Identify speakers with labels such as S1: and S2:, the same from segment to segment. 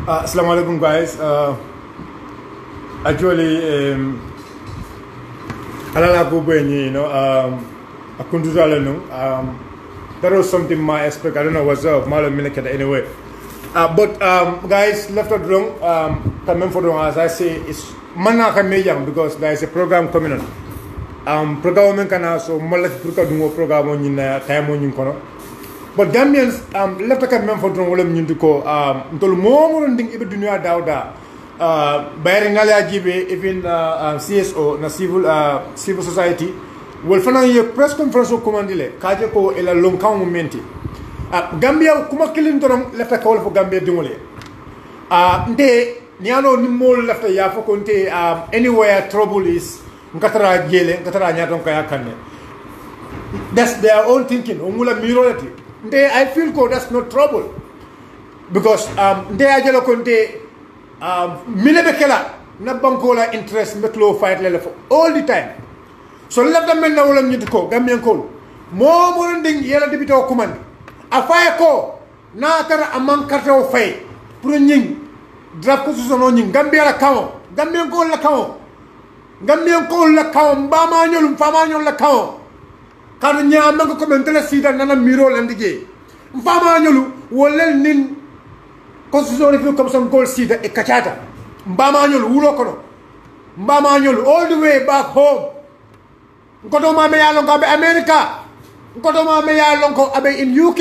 S1: Assalamualaikum guys. Actually, alala ko you know, that was something my expect. I don't know what's up. Malo minute anyway. But guys, left or wrong, coming for wrong as I say, it's mana young because there is a program coming on. Program kana so malak program on time on kono. But Gambians left a comment for wrong wolem nyinduko ntol momo nding ibe dunya dawda bayre ngala jibe even CSO na civil society wol fana ye press conference ko commandile kaje ko ela lonkan momenti Gambia kuma kilin torom left ka wol fo Gambia dingole nte niano nimol left ya fo konte anywhere trouble is ngatara jele ngatara nyaton kaya kanne that's their own thinking omula mirolati. I feel that's not trouble because they are jelo konte milebekela na bankola interest metlo fight lele for all the time so let them men na wolam nyit ko Gambian ko mo nding yela debito command afay ko na tara amman karto fay pour ñing draft ko susono ñing Gambia la kawo Gambian ko la kawo mbama ñolum fama ñol la kawo kan ñama ko mentele sida nana miro landige mfama ñolu wolel nin constitution fi comme son goal sida e kachata mbama ñolu wulo kono mbama ñolu all the way back home ngoto ma me yalon ko be America ngoto ma me yalon ko abe in UK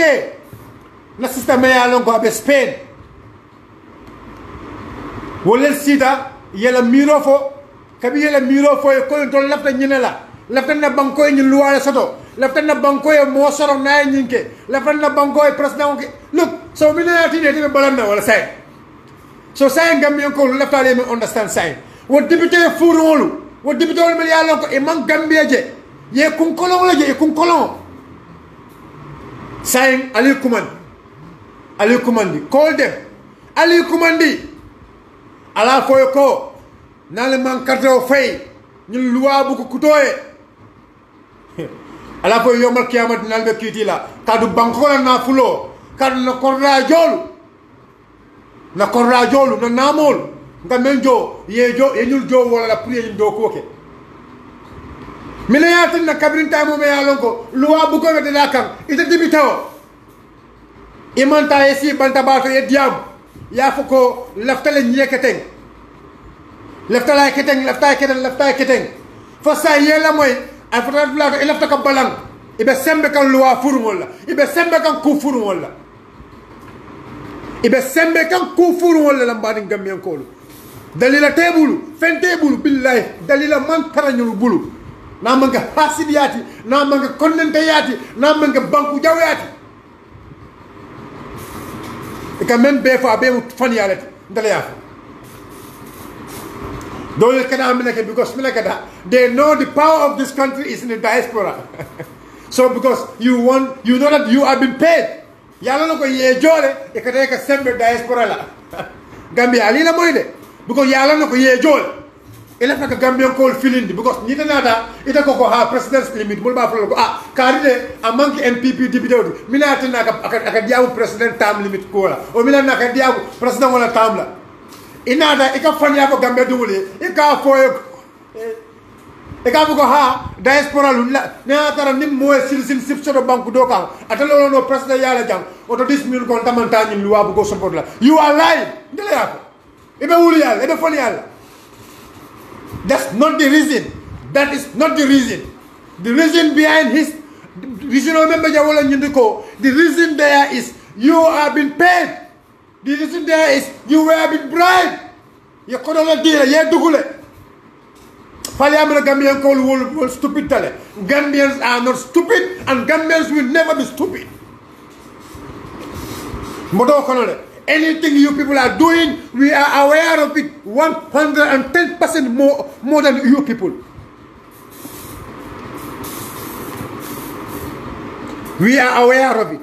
S1: na system me yalon ko abe Spain wolel sida yela miro fo kabi yela miro fo ko don lafta ñinela lafta na banko ñi luwala soto lafta na banko e mo soro na ñinke lafta na banko e president ke look so mi na tine te balanna wala say so say Gambia ko lafta le me understand say wo député furolu wo député wol me yalla ko e man Gambia je ye kun kolon la je e kun kolon say ali kumandi call them ali kumandi ala foy ko nale man karto fay ñu loi bu ko kutoye ala ko yomal kiyamat nalbe kitila kadu bankola na fulo kadu na korra jolu na namol nga menjo yejo yenyul jo wala la priye ndo koke milayat na kabrin tamo me yalonko luwa bu ko de lakam ita dibitawo imanta esi banta ba ko e diam ya foko laftale nyeketeng lafta keteng fa sa yela moy afata blaga ilafta ka balang ibe sembe kan luwa furungol la ibe sembe kan ku furungol la lambani Gambian ko dalila tebulu fentebulu billahi dalila man taranyul bulu na manga hasidiyati na manga konnenteyati na manga banku jawyati e ka men be fa be fan yalati dalaya because they know the power of this country is in the diaspora. So because you know that you have been paid. Yalla no ko ye jole e ka take sembe diaspora la. Gambia ali la moy de because yalla no ko ye jole. Ela fa Gambian call feeling because ni nada ita ko ha president's limit mul ba ko karide a manque MPP député minata naka aka diawu president term limit ko la o milana naka diawu president wala term la. Inada ika fanya ko Gambia dungule ika foyo ika bugo ha diaspora lulla na tara nim mo sil sip so banku do kan atalo no president yala jang oto 10 mil kon tamantani luwa bugo support la you are lying ndele yako ibe wuli yalla ibe foni yalla that's not the reason. That is not the reason. The reason behind his reason remember jawala nyindiko the reason there is you have been paid. The reason there is you were being bribed. You couldn't deal. You dugule. Gambian call will stupid tale. Gambians are not stupid, and Gambians will never be stupid. Anything you people are doing, we are aware of it 110% more than you people. We are aware of it.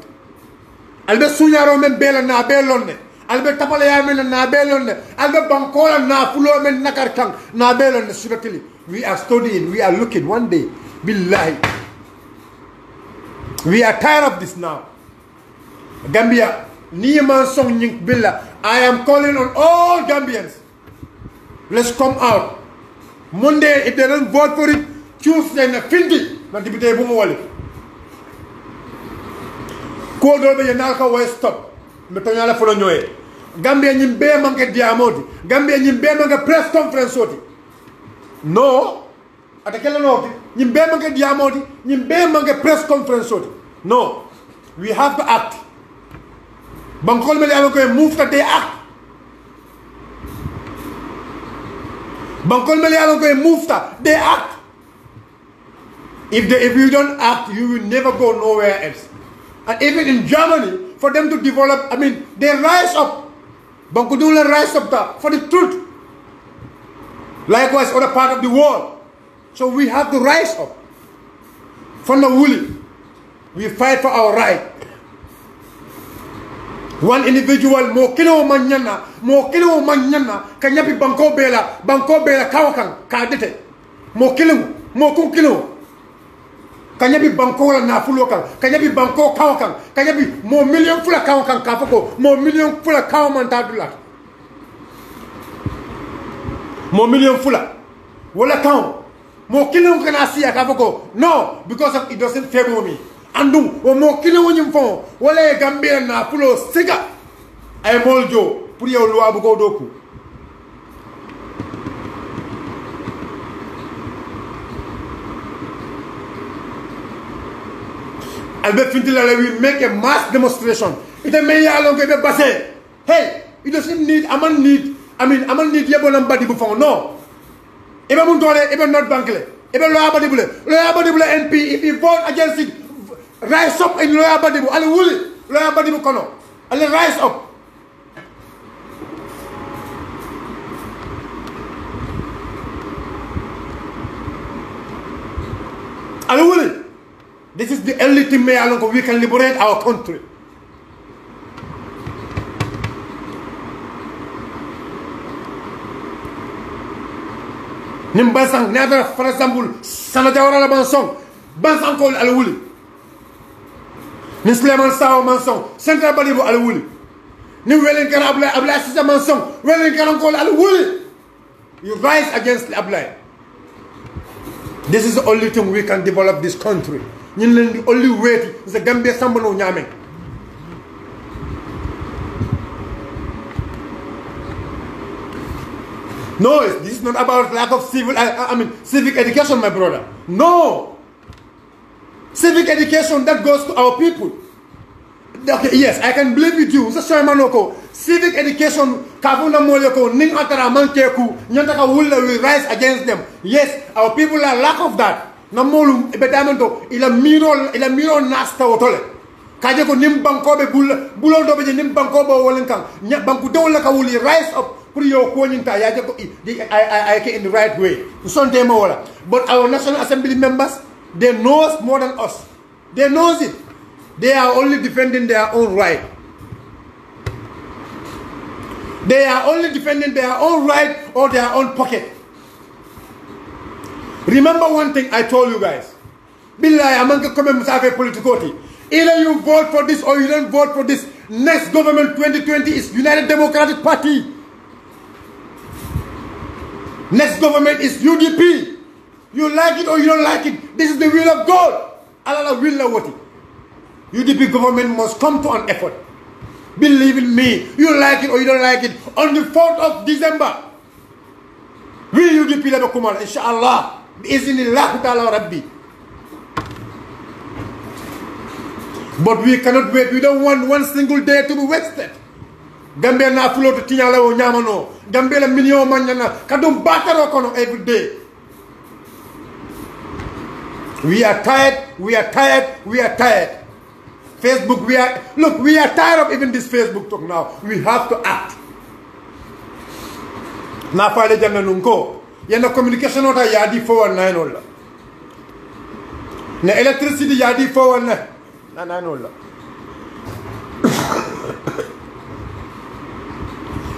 S1: Albe sunyaro men bela na belonne. Albe tapale ya men na belonne. Albe bankola na fulo men nakar kang na belonne subetili. We are studying, we are looking one day. Billahi. We are tired of this now. Gambia, Niman Song Nying Billa. I am calling on all Gambians. Let's come out. Monday, if they don't vote for it, Tuesday, na Findi. Na dibite Bumawali. Call over your Nalka West stop. Metonyala for Noe. Gambia Nimbe Manke Diamodi. Gambia Nimbe Manke press conference. No. At the Kelanoki. Nimbe Manke Diamodi. Nimbe Manke press conference. No. We have to act. Bankol Mele Aloko move that they act. Bankol Mele Aloko move that they act. If you don't act, you will never go nowhere else. And even in Germany, for them to develop, they rise up. Bankudula rise up for the truth. Likewise, other part of the world. So we have to rise up. From the woolly, we fight for our right. One individual, mo kilo manyana, kanyapi banko bela kawakan, kadete. Mo kun kilo. Kanyabi banko la na fulokan, kanyabi banko kawakan, kanyabi mo million fula kawakan kafako, mo million fula kawaman tadula. Mo million fula. Wala kaw. Mo kilo kana siya kafako. No, because it doesn't favor me. Andu o mo kilo nyimfo, wala Gambia na fulo siga. Ay moljo pour yow loi bu ko doku. Albert Fintila will make a mass demonstration. It may along with the basse. Hey, it doesn't need aman need yabon body before. No. Even Mundole, even not Bankle, even Loya Badibule NP, if you vote against it, rise up in Loya Badibu, Ali Wuli, Loya Badibu Kono. Ali rise up. Ali Wuli. This is the only thing we can liberate our country. Nimbasang, never, for example, Sanajawara Bansong, Bansang called Alwuli. Nisleman Sao Mansong, Central Badibu Alwuli. Ni Wellington Abla Sisa Mansong, Wellington called Alwuli. You rise against Abla. This is the only thing we can develop this country. The only way is the Gambia Sambono Nyame. No, this is not about lack of civic education, my brother. No. Civic education that goes to our people. Okay, yes, I can believe with you. Civic education, Kabuna Moyoko, Ning Atara Mankeku, Nyantaka will rise against them. Yes, our people are lack of that. Namolu bedamento ila miro nasta otole kaje ko nim banko be bulo do be nim banko bo wolenkan banku do la ka wuli rise up pour yo ko nyinta ya je ko I in the right way sonte mo wala. But our National Assembly members, they knows more than us. They knows it. They are only defending their own right. They are only defending their own right or their own pocket. Remember one thing I told you guys. Billahi, amanke kome musafe politikoti. Either you vote for this or you don't vote for this. Next government 2020 is United Democratic Party. Next government is UDP. You like it or you don't like it. This is the will of God. Allah will know what it. UDP government must come to an effort. Believe in me. You like it or you don't like it. On the 4th of December, we UDP lebe kumala, inshallah. Biiznillah ta'ala Rabbi. But we cannot wait. We don't want one single day to be wasted. Gambia na fulo to tinyala o nyamano. Gambia la million manyana. Kadum bataro kono every day. We are tired. We are tired. We are tired. Facebook, we are tired of even this Facebook talk now. We have to act. Na fale janna nunko. Yena communication ota yadi 419 olla. Na electricity yadi 419. Na 9 olla.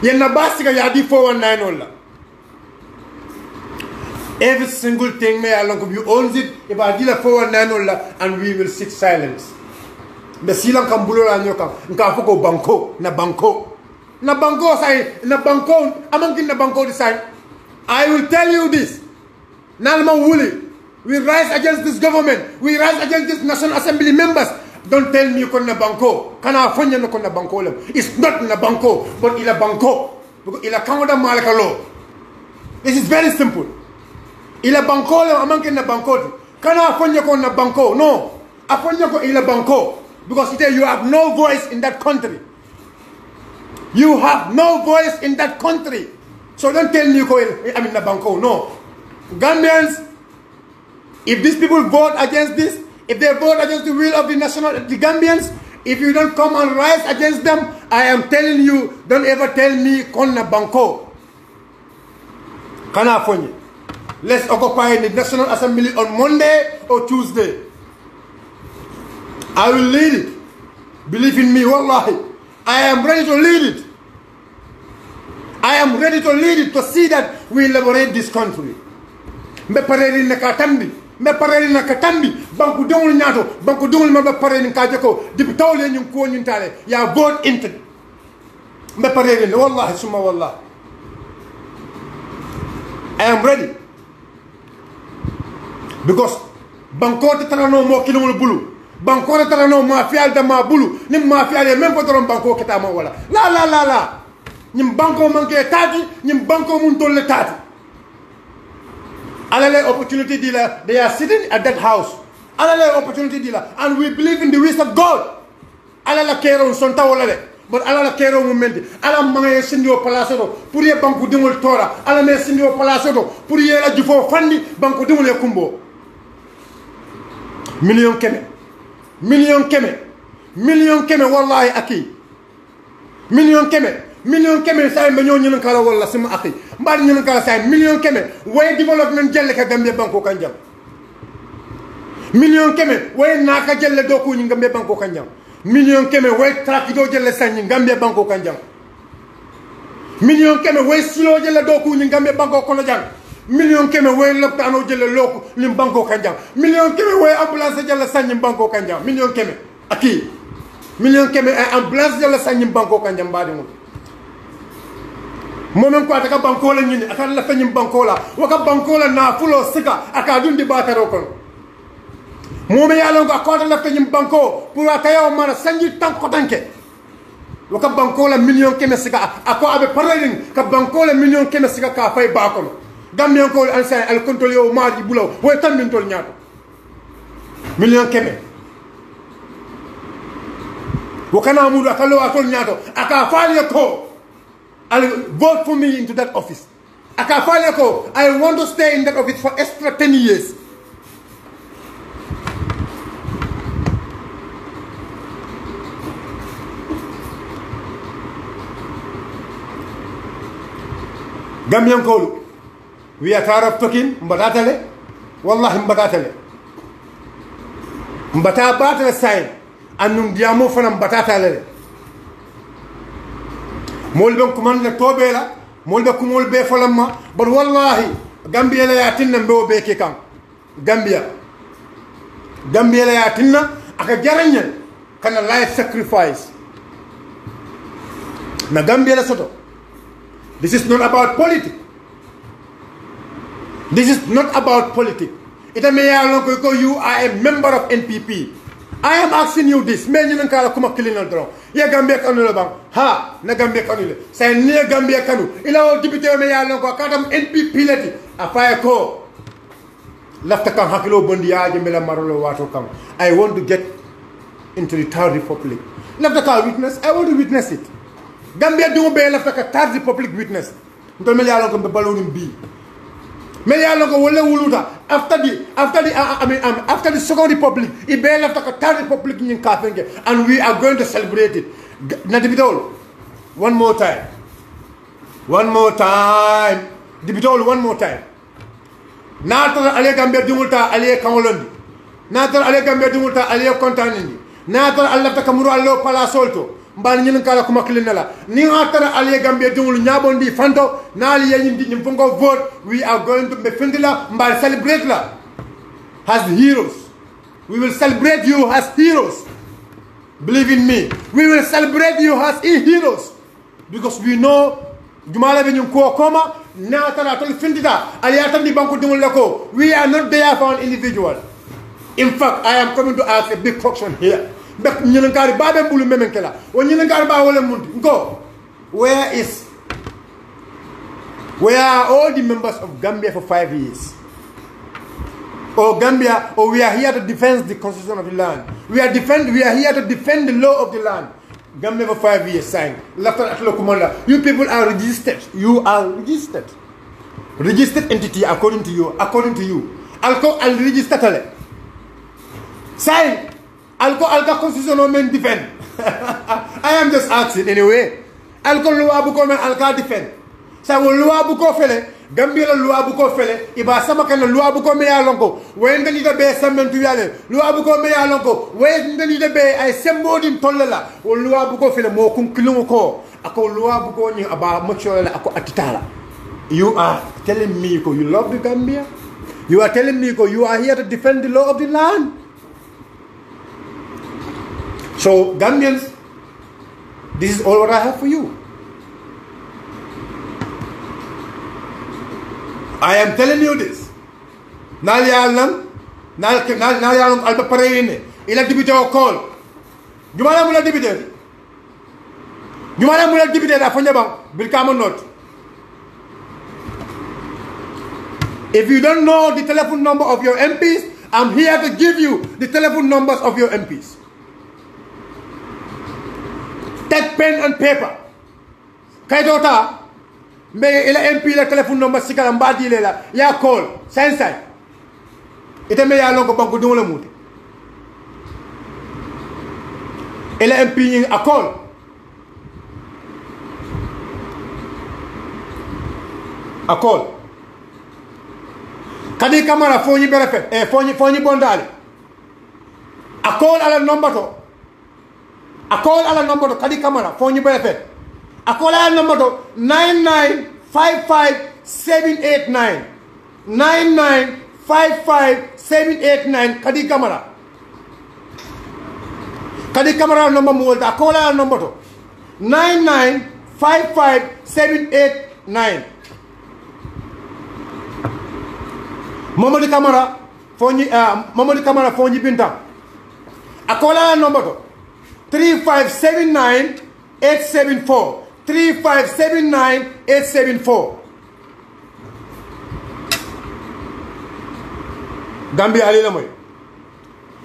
S1: Yena basiga yadi 419 olla. Every single thing may along you owns it. If I deal a 419 olla and we will seek silence. mbe silan kam bulola nyoka nka foko banko na banko say na banko amangin na banko di say. I will tell you this. Nalma Wuli, we rise against this government. We rise against this National Assembly members. Don't tell me kon na banko. Kana afanya na kon na banko lem. It's not na banko, but ila banko. Because ila kangoda malaka law. This is very simple. Ila banko lem amangin na banko. Kana afanya kon na banko. No. Afanya kon ila banko. Because you have no voice in that country. You have no voice in that country. So don't tell me I'm in the banko. No. Gambians, if these people vote against this, if they vote against the will of the Gambians, if you don't come and rise against them, I am telling you, don't ever tell me konna banko. Kana fonye. Let's occupy the National Assembly on Monday or Tuesday. I will lead it. Believe in me, wallahi. I am ready to lead it. I am ready to lead it to see that we liberate this country. Me pareri na katambi, me pareri na katambi. Banku dongul nyato, banku dongul ma pareri na kajako. Dipitaw le nyung ko nyung tale. Ya vote into. Me pareri na wallahi summa wallahi. I am ready. Because banko te tarano mo kilumul bulu. Banko te tarano mafial da ma bulu. Nim mafial e même pas taron banko kita ma wala. La. Nim banko manke tati, nim banko mun tolle tati. Alale opportunity dealer, they are sitting at that house. Alale opportunity dealer, and we believe in the ways of God. Alala kero sonta wala but alala kero momenti. Ala mange sindio palaso pour ye banko dingol tora. Ala me sindio palaso pour ye la jufo fandi banko dingol e kumbo. Million keme wallahi aki. Million keme say me ñoo ñu kala wala sama akhi mbal ñu kala say million keme way development jelle ka Gambia banko kanjam million keme way naka jelle do ko ñu Gambia banko kanjam million keme way track do jelle sañ Gambia banko kanjam million keme way silo jelle do ko ñu Gambia banko kono jang million keme way loptano jelle loko lim banko kanjam million keme way ambulance jelle sañ banko kanjam million keme aki million keme ambulance jelle sañ banko kanjam baadi mo momen ko ataka banko la ñini aka la fanyim banko la waka banko la na fulo sika aka dundi bataro kon momen ya longo akota la fanyim banko pour akayo mara sanji tanko tanke waka banko la million keme sika ako abe parering ka banko la million keme sika ka fay bakon gambien ko ansa al control yo maji bulaw way tan min tol ñaato million keme wakana mudu akalo atol ñaato aka faali ko I'll vote for me into that office. I want to stay in that office for extra 10 years. Gambian Kolu, we are tired of talking, Mbatatale. Wallahi Mbatatale. Mbatabatale sign, and Nundiamo for Mbatatale. Molbe commande tobela molbe kumol be falamma but wallahi Gambia la yatinna mbe be ke kan Gambia la yatinna aka jaranya kana life sacrifice na Gambia la soto. This is not about politics. Ita me ya lon ko you are a member of NPP. I am asking you this. Me ñu kala kuma kilina dron. Ya Gambia kanu le bang. Ha, na Gambia kanu le. Say ne Gambia kanu. Ila o député me ya lon ko katam NPP lati. Afaya ko. Lafta kan hakilo bondi ya jembe la marolo wato kam. I want to get into the Third Republic. Lafta ka witness. I want to witness it. Gambia do be lafta ka Third Republic witness. Ntol me ya lon ko be balonim bi. Me ya lon ko wala wuluta after the Second Republic it be left like a Third Republic in Kafenge and we are going to celebrate it. Dibitol one more time Dibitol one more time Natal ale Gambia dumulta ale Kawlondi Natal ale Gambia dumulta ale Kontanini Natal Allah takamuru allo pala solto mbal ñin kala kuma kilinala ni atara ali Gambia dungul ñabondi fanto naali yeñi di ñim fongo vote we are going to be findila mbal celebrate la as heroes. We will celebrate you as heroes. Believe in me. We will celebrate you as heroes. Because we know Jumala Benyum Koma, Natana Findita, Aliatan di Banco Dumulako. We are not there for an individual. In fact, I am coming to ask a big question here. Go. Where are all the members of Gambia for 5 years? Gambia, we are here to defend the constitution of the land. We are here to defend the law of the land. Gambia for 5 years signed. You people are registered. You are registered. Registered entity according to you. Alko al registered. Sign. Alko constitutional men defend. I am just asking anyway. Alko loi buko men alka defend. Sa wo loi buko fele. Gambia la loi buko fele. Iba sama kan loi buko me alonko. When ngani da be sammen tu yale. Loi buko me alonko. When ngani da be ay sembodim tollela. Wo loi buko fele mo kun kilungo ko. Ako loi buko ni aba mochola ako atitala. You are telling me you love the Gambia? You are telling me you are here to defend the law of the land? So, Gambians, this is all what I have for you. I am telling you this. Nalialang alba parayene. Ila dibite o call. Jumala mula dibite. Jumala mula dibite da fanya bang. Bilkamo note. If you don't know the telephone number of your MPs, I'm here to give you the telephone numbers of your MPs. Take pen and paper. Kaidota, me ila MP la telephone number sikala mbadi lela ya call sensai. Ite me ya longo banko dungo la muti. Ila MP a call. A call. Kadi kamera foni berefe foni bondale. A call ala number to. A call ala number to kadi kamera foni berefe. A call ala number to 9955789. 9955789 kadi kamera. Kadi kamera number multa. A call ala number to 9955789. Momodi Camara Fonyi Binta. Akola number 3579-874. 3579-874. Gambia Ali Lamoy.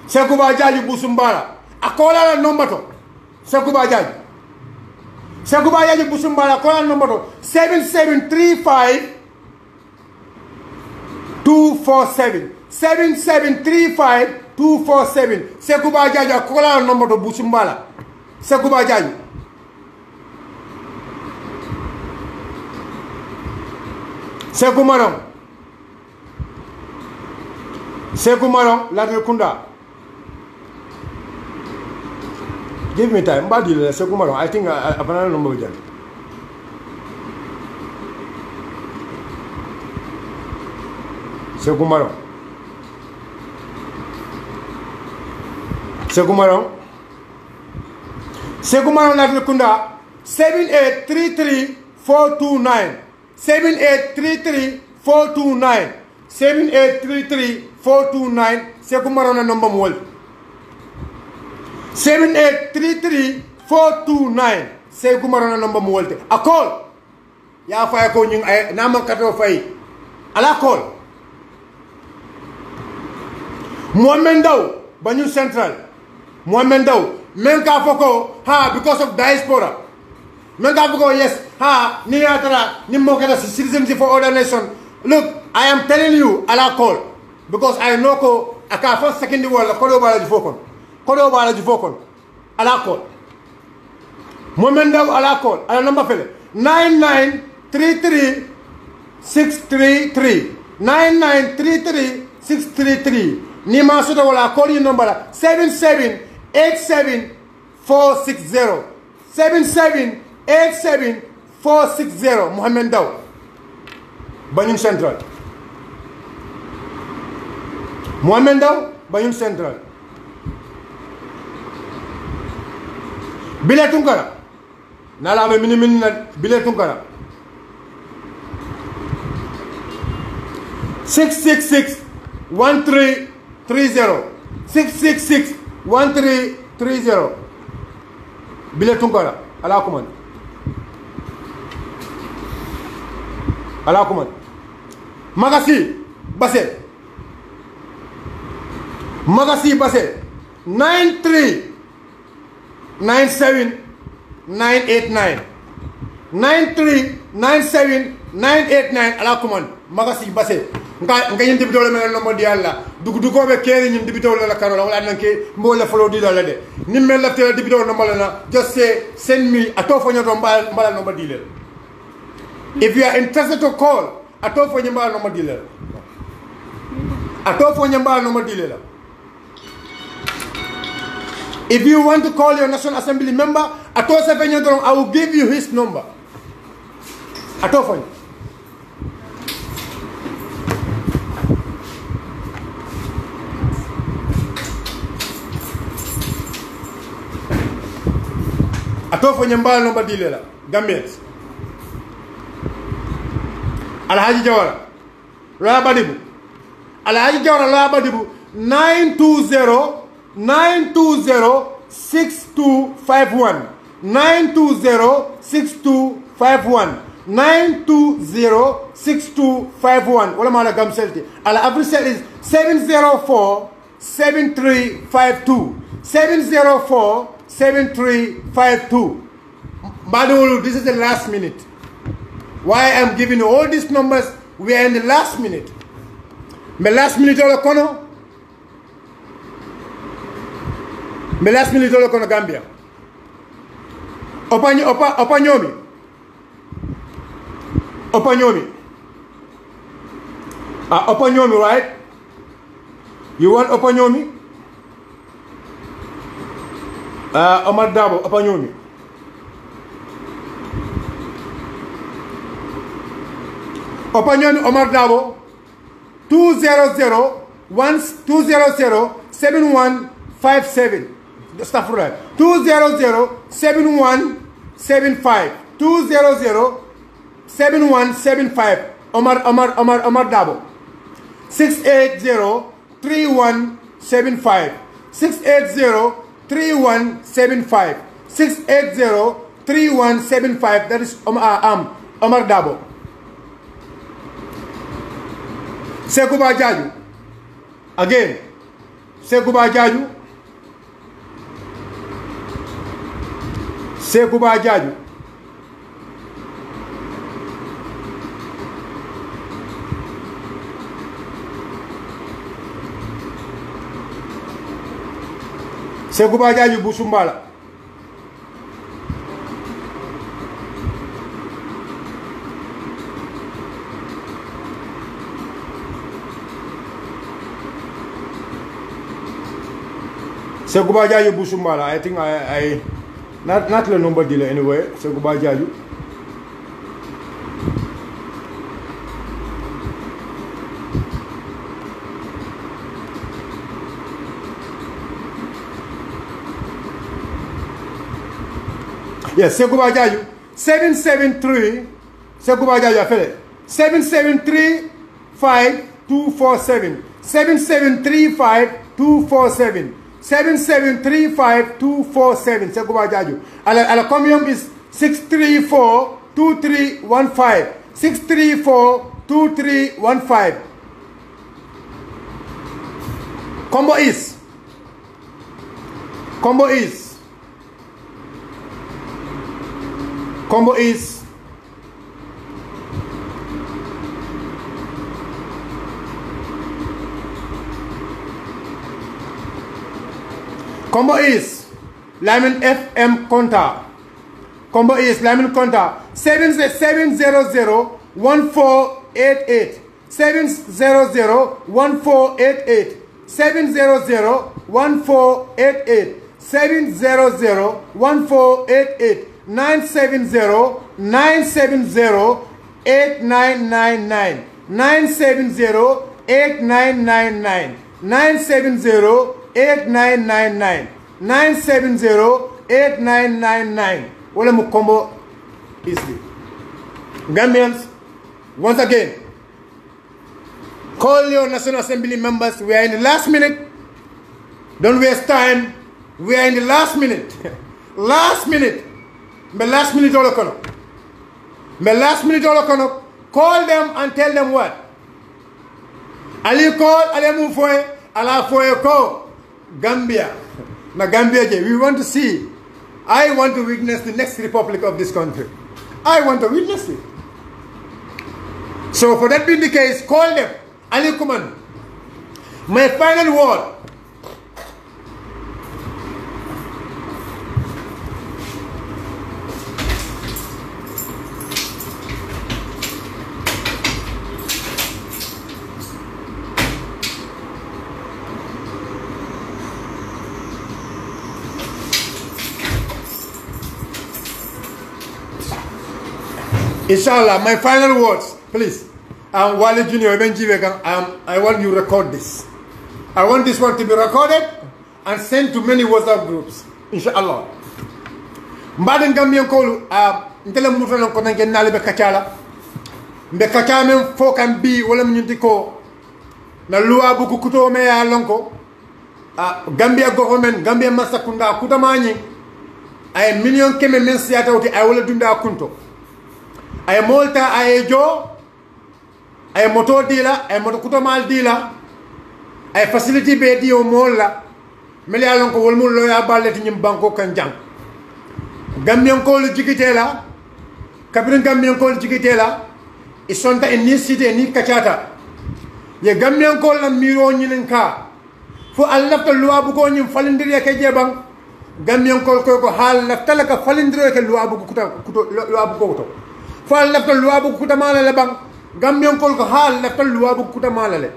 S1: Sekuba Jaji Busumbara. Akola number Sekuba Jaji. Sekuba Jaji Busumbara. Akola number 7735 247 7735 247. Sekuba Jaja kola number to Busumbala. Sekuba Jaja. Sekumarong. Sekumarong Ladil Kunda. Give me time. Badi Sekumarong. I think I have another number again. Sekumarong. Sekumarong. Sekumarong Ladil Kunda 7833429. 7833429. 7833429. Sekumarong na number mo. 7833429. Sekumarong na number mo. A call. Ya fay ko nyung ay naman kato fay. Ala call. Mohamed Daw, Banyu Central. Mohamed Daw, Menka Foko, because of diaspora. Menka Foko, yes, Niatara, Nimokata, citizenship for other nation. Look, I am telling you, ala call. Because I know ko, aka first second the world, Kodo Bala Jifokon. Kodo Bala Jifokon. Ala call. Mohamed Daw, ala call. Ala number fele. 9933633. 9933633. Nima Suda wala call your number 7787460. 7787460. Mohamed Daw. Banyu Central. Mohamed Daw, Banyu Central. Bile Tunkara. Nala be mini na Bile Tunkara. 666-1330. 666-1330. Bile Tunkara. Ala kuman. Ala kuman. Magasi Basse. Magasi Basse. 93-97-989. 93-97-989. Ala kuman. Magasi Basse. Nga yin dibito le mel no di alla dugu ko be kere yin dibito la karola wala nanke mo la follow di la de ni mel la tele dibito no malana just say send me ato fo nyoto mbala no madile. If you are interested to call ato fo nyamba no madile ato fo nyamba no madile. If you want to call your National Assembly member ato se fe nyoto I will give you his number ato fo Atofo nyambala no badile la Gambians Alhaji Jawara la badibu Alhaji Jawara la badibu 920-6251 920-6251 920-6251 wala mala gamselti ala abrisel is 704-7352 704-7352. Badulu, this is the last minute. Why I'm giving you all these numbers, we are in the last minute. My last minute all kono. My last minute all kono Gambia. Opanyomi. Opanyomi, right? You want Opanyomi? Omar Dabo, Opanyomi. Opanyomi, Omar Dabo, 200-7157. Stuff right. 200-7175. 200-7175. Omar Dabo. 680-3175. 680-3175. 680-3175. That is Omar Dabo. Sekuba Jaju. Again. Sekuba Jaju. Sekuba Jaju. Sekuba Jaju Busumbala. Sekuba Jaju Busumbala. I think I not the number dealer anyway. Sekuba Jaju. Yes, Sekuba Jaju 773 Sekuba Jaju afele 7735247 7735247 7735247 Sekuba Jaju. Ala comium is 6342315 6342315. Combo is Combo is Lamin FM Konta. Combo is Lamin Konta 700-1488 700-1488 700-1488 700-1488 970-970-8999 970-8999 970-8999 970-8999 8999 wala mu combo easily. Gambians, once again, call your National Assembly members. We are in the last minute. Don't waste time. We are in the last minute. Last minute. The last minute all okono. The last minute all okono. Call them and tell them what? Ali call, ali move for ala for call. Gambia. Na Gambia je. We want to see. I want to witness the next republic of this country. I want to witness it. So for that being the case, call them. Ali Kuman. My final word. Inshallah, my final words, please. Wale Junior, I want you to record this. I want this one to be recorded and sent to many WhatsApp groups. Inshallah. Mbaden Gambian Kolu, Ntele Mutana Konanke Nalibe Kachala. Mbe Kachamen Fokan B, Wolem Nyintiko. Na Lua Buku Kuto Mea Lonko. Gambia government, Gambia Masakunda, Kutamani. I million keme mensiata uti I will do da kunto. I molta I jo. Ay moto dila, ay moto kutomal dila, ay facility be di o molla, meli alon ko wolmul loya baleti nyim banko kanjang. Gambian ko lu jigitela, kabirin Gambian ko lu jigitela, isonta ni city ni kachata. Ye Gambian ko la miro nyinen ka. Fu Allah ta luwa bu ko nyim falindiri ke jebang. Gambian ko hal la talaka falindiri ke luwa bu kuto luwa bu ko to. Fu Allah ta luwa bu kuta mala la bang. Gambian kol ko hal lafta luwa bu kuta malale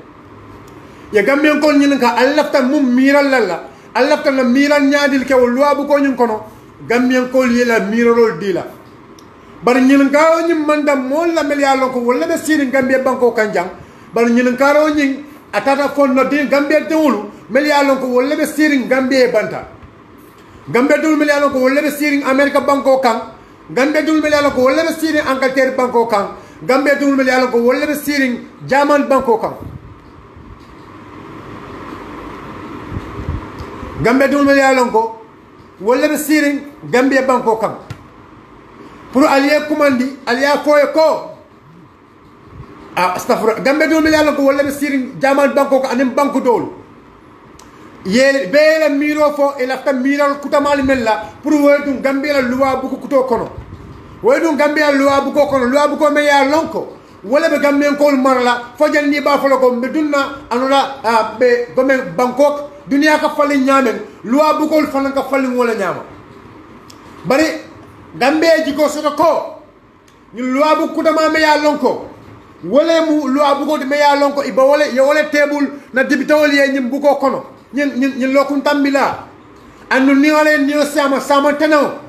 S1: ya Gambian kol nyin ka alafta mum miral lalla alafta la miral nyaadil ke luwa bu ko nyin kono Gambian kol yela mirol dila bar nyin ka nyin manda mol la mel yalo ko wala be siri Gambia banko kanjang bar nyin ka ro nyin atata fon no din Gambia tewulu mel yalo ko wala be siri Gambia banta Gambia dul mel yalo ko wala be siri America banko kan Gambia dul mel yalo ko wala be siri Angleterre banko kan Gambia dul mel yalla ko wolle be siring German banko kan Gambia dul mel yalla ko wolle be siring Gambia banko kan pour allié commandi allié foye ko astaghfir Gambia dul mel yalla ko wolle be siring German banko kan anem banko dol ye be la miro fo e la tam miral kutamal mella pour woydum Gambia la loi bu ko kuto kono Wedun Gambia luwa bu ko kono luwa bu ko me ya lonko wala be Gambian ko marla fojal ni ba folo ko be dunna anula be gomen Bangkok dunia ka fali nyamen luwa bu ko fanan ka fali wala nyama bari Gambia ji ko soto ko ni luwa bu ko dama me ya lonko wala mu luwa bu ko me ya lonko iba wala ya wala table na dibitawol ye nyim bu ko kono nyin lokun tambila anu ni wala ni sama tanaw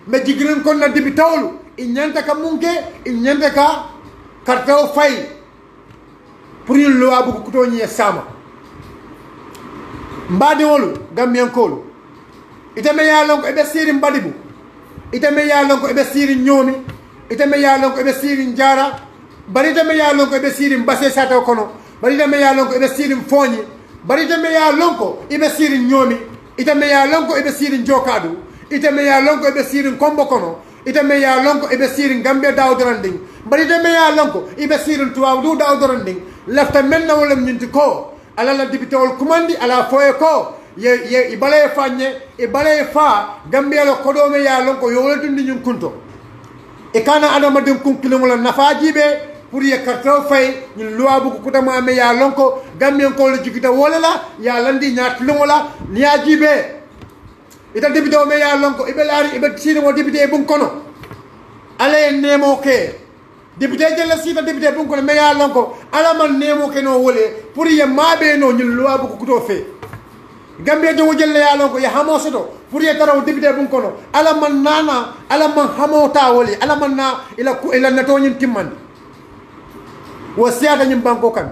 S1: me jigrin kon na dibi tawlu inyanta ka munke inyanta ka kartaw fay pour ñu loi bu ko to ñe sama mbade wolu Gambian ko itame ya lon ko e be siri mbadibu itame ya lon ko e be siri ñoomi itame ya lon ko e be siri njara bari itame ya lon ko e be siri mbasse sata kono bari itame ya lon ko e be siri foñi bari itame ya lon ko e be siri ñoomi itame ya lon ko e be siri njokadu itame ya lonko ebe sirin kombo kono itame ya lonko ebe sirin Gambia dawdoranding bari itame ya lonko ebe sirin tuwawdu dawdoranding lafta menna wala minti ko ala la dibitol kumandi ala foye ko ye ibale fanye ibale fa Gambia lo kodome ya lonko yo wala dundi nyum kunto e kana adama dem kunkile wala nafajibe pour ye karto fay ñun loi bu ko kutama me ya lonko Gambien ko lo jigita wala la ya landi ñaat lu wala niya jibe ita député o me ya lonko ibe laari ibe sini mo député bun kono ala en nemo ke député jella sita député bun kono me ya lonko ala man nemo ke no wole pour ye mabe no ñul loi bu ko kuto fe Gambia do jella ya lonko ya hamo soto pour ye taraw député bun kono ala man nana ala man hamo ta wole ala man na ila nato ñin timmandi wo siata ñim banko kan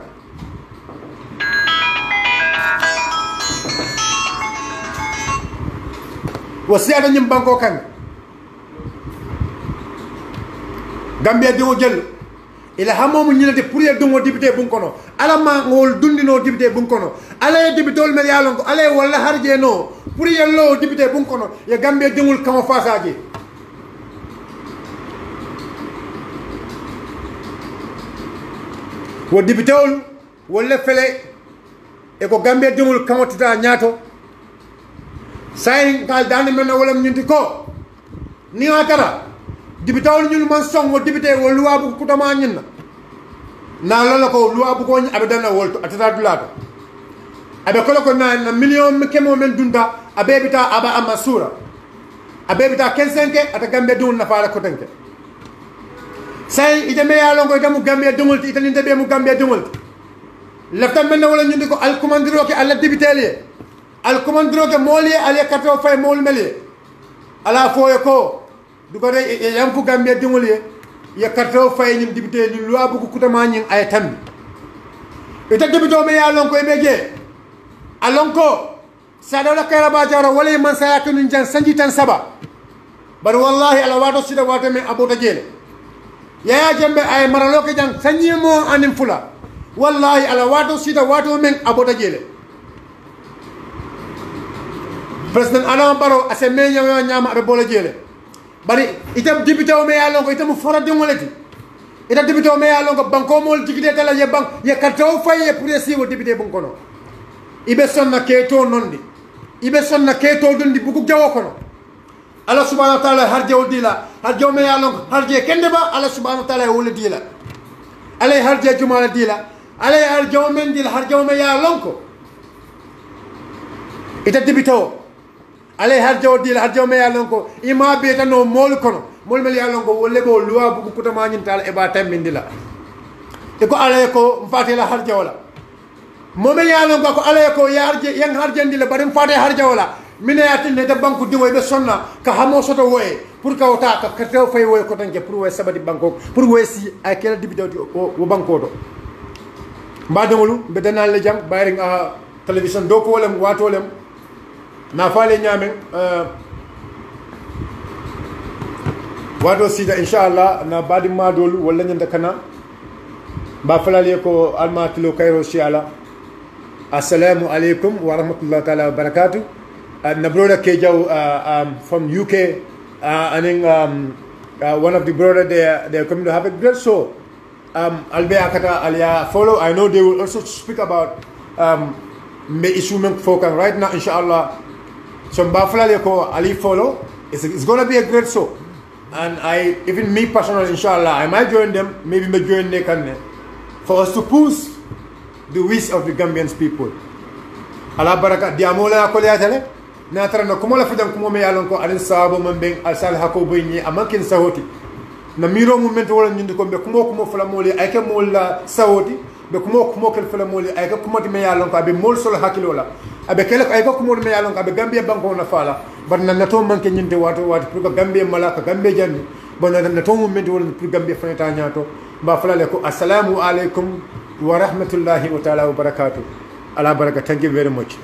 S1: wo siyata ñim banko kan Gambia dingo jël ila hamomu ñinati pour ye dungo député bun kono ala ma ngol dundino député bun kono ala ye député ol mel yalon ko ala ye walla harje no pour ye lo député bun kono ye Gambia dingul kama fasaji wo député ol walla fele e ko Gambia dingul kama tita ñaato say kal dani men wala ñinti ko ni atara député ol ñul man song wo député wo loi bu kutama ñinna na lolo ko loi bu ko abe dana wolto atata dulato abe ko na million kemo men dunda abe bita aba amasura abe bita 15 ata Gambia dun na fala ko tanke say ite me ya longo itamu Gambia dungul ite ni be mu Gambia dungul lafta men wala ñundi ko al commandiro ke alla député le al commandiro ke moli ale kato fay mol meli ala foye ko du ko de yam fu Gambia dungul ye ya kato fay ñim député ni loi bu ko kutama ñing ay tambi ita député me ya longo e beje alonko sadawla kayra ba jara wala man saya ko ñun jan sanji tan saba bar wallahi ala wato sida wato me abota jele yaya jembe ay maralo ke jang sanji mo anim fula wallahi ala wato sida wato men abota jele president Adama Barrow ase me nyama abe bola jele bari ita député o me ya lonko ita mu fora dingoleti ita député o me ya lonko banko mol jigide tala ye bank ye kartaw faye pour esi wo député bon kono ibe sonna keto nondi ibe sonna keto dondi bugu jawo kono Allah subhanahu wa ta'ala harje dila harje me ya lonko harje kende ba Allah subhanahu wa ta'ala wala dila alay harje jumala dila alay harje men dila harje me ya lonko ita député alay harje dila harje me ya lonko ima be tan no mol kono mol mel ya lonko wolle bo loi bugu kutama nyin tal e ba tambindila e ko alay ko mfatela harje wala mobe yalon ko ala ko yarje yang harjandi le barim fate harje wala mine atinde de banku diwoy be sonna ka hamo soto woye pour ka wota ka tew fay woye ko tanke pour woy sabadi banko pour woy si ay kala dibité o banko do mbadongolu be danal le jam bayring a television do ko wolem watolem na faale ñamen wato sida inshallah na badi madol wala ñanda kana ba falale ko almatilo kayro shiala assalamu alaikum wa rahmatullahi ta'ala wa barakatuh. My brother Kejaw from UK, one of the brothers they're coming to have a great show. I'll be akata follow. I know they will also speak about me issue focus right now, inshallah. So Bafla ko Ali follow. It's gonna be a great show, and even me personally, inshallah, I might join them. Maybe me join them for us to push the wish of the Gambian people. Allah baraka diamola ko liatale na tarana ko mola fidan ko me yalon ko alin sabo man ben al sal hako boyni amakin sahoti na miro mumento wala nyindi ko be ko fala moli ay ke mola sahoti be ko kel fala moli ay ke ko me yalon ko be mol sol hakilola abe kele ay ko me yalon ko be Gambia banko na fala bar na nato manke nyinde wato pour Gambia malaka Gambia janni bon na nato mumento wala pour Gambia fanata nyato ba fala le ko assalamu alaikum wa rahmatullahi wa ta'ala wa barakatuh. Allah baraka. Thank you very much.